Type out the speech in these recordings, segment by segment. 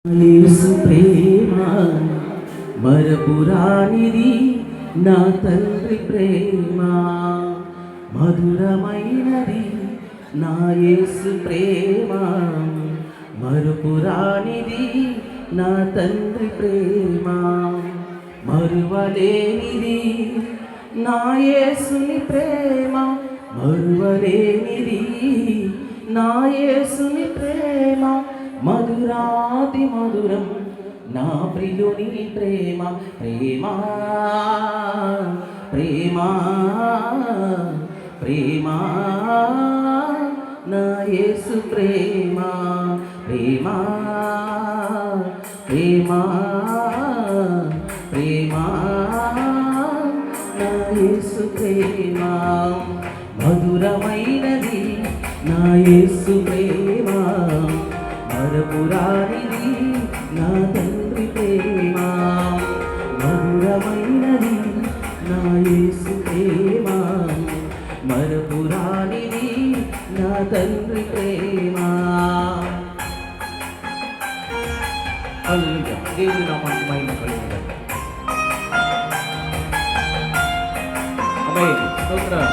యేసు ప్రేమ మరపురానిది, నా తండ్రి ప్రేమ మధురమైనది. నా యేసు ప్రేమ మరపురానిది, నా తండ్రి ప్రేమ మరువలేనిది. నా యేసుని ప్రేమ మరువలేనిది. నా యేసుని ప్రేమ మధురాతి మధురం. నా ప్రియుని ప్రేమ ప్రేమ ప్రేమ ప్రేమ. నా యేసు ప్రేమ ప్రేమ ప్రేమ ప్రేమ. నా యేసు ప్రేమ మధురమైనది. నా యేసు ప్రేమ మరపురానిది, నా తండ్రి ప్రేమ మధురమైనది. నా యేసు ప్రేమ మరపురానిది, నా తండ్రి ప్రేమ. హల్లెలూయా. దేవుని నామానికి మహిమ కలుగును. ఆమేన్. స్తోత్రం.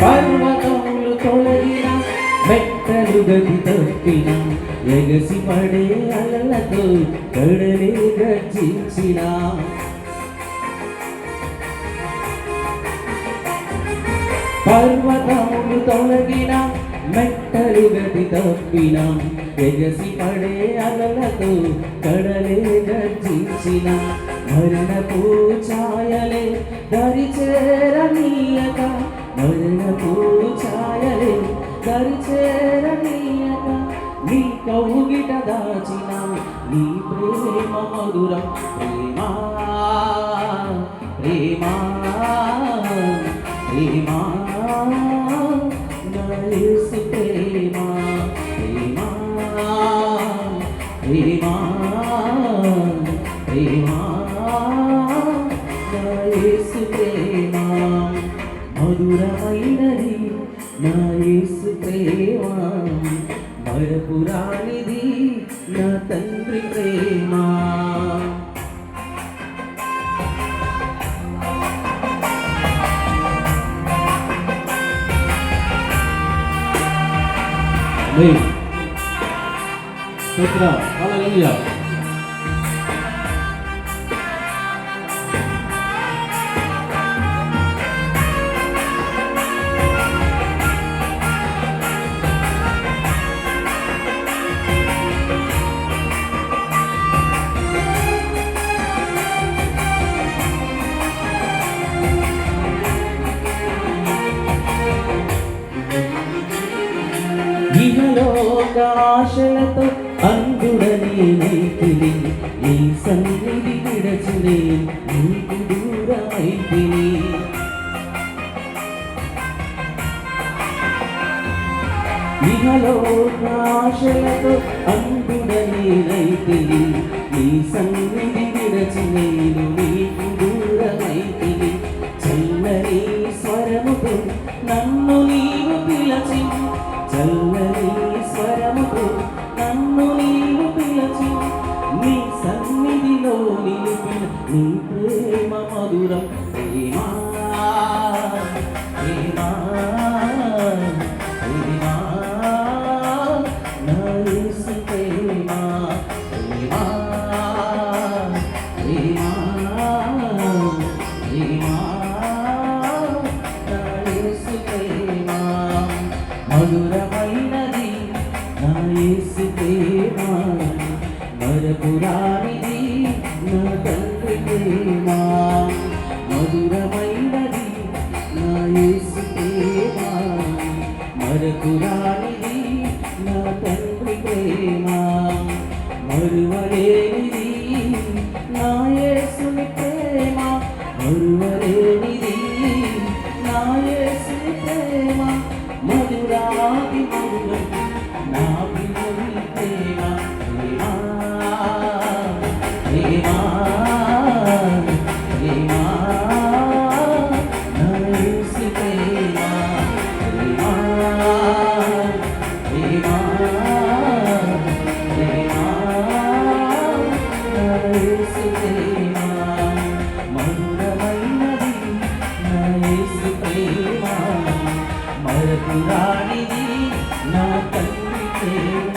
పర్వతములు తొలగిన, మెట్టలు గతి తప్పిన, ఎగసి పడే అలలతో కడలే గర్జించిన. పర్వతములు తొలగిన, మెట్టలు గతి తప్పిన, ఎగసి పడే అలలతో కడలే గర్జించిన. మరణపు ఛాయలే దరి చేరనీయక, మరణపు ఛాయలే దరి చేరనీయక, నీ కౌగిట దాచిన నీ ప్రేమ మధురం. ప్రేమ ప్రేమ ప్రేమ. నా యేసు ప్రేమ ప్రేమ ప్రేమ ప్రేమ. నా యేసు ప్రేమ మధురమైనది. నా యేసు ప్రేమ మరపురానిది, నా తండ్రి ప్రేమ. స్తోత్రం. హల్లెలూయా. ఇహలోక ఆశలతో అందుడని నైతిని, నీ సన్నిధి విడచినే నీకు దూరమైతిని. ఇహలోక ఆశలతో అందుడని నైతిని, నీ సన్నిధి విడచినే నీకు దూరమైతిని. చల్లని స్వరముతో నన్ను నీవు పిలచి, చల్లని స్వరముతో నన్ను నీవు పిలచి, నీ సన్నిధిలో నిలిపిన నీ ప్రేమ మధురం. ప్రేమ ప్రేమ ప్రేమ. నా యేసు ప్రేమ ప్రేమ ప్రేమ ప్రేమ. నా యేసు ప్రేమ మధురమైనది. నా యేసు ప్రేమ మరపురానిది, నా తండ్రి ప్రేమ మధురమైనది. నా యేసు ప్రేమ మరపురానిది, నా తండ్రి ప్రేమ మరువలేనిది. నా యేసుని ప్రేమ మరువలేనిది. నా యేసుని ప్రేమ మధురాతి మధురం. ప్రేమ మరపురానిది నా తండ్రి ప్రేమ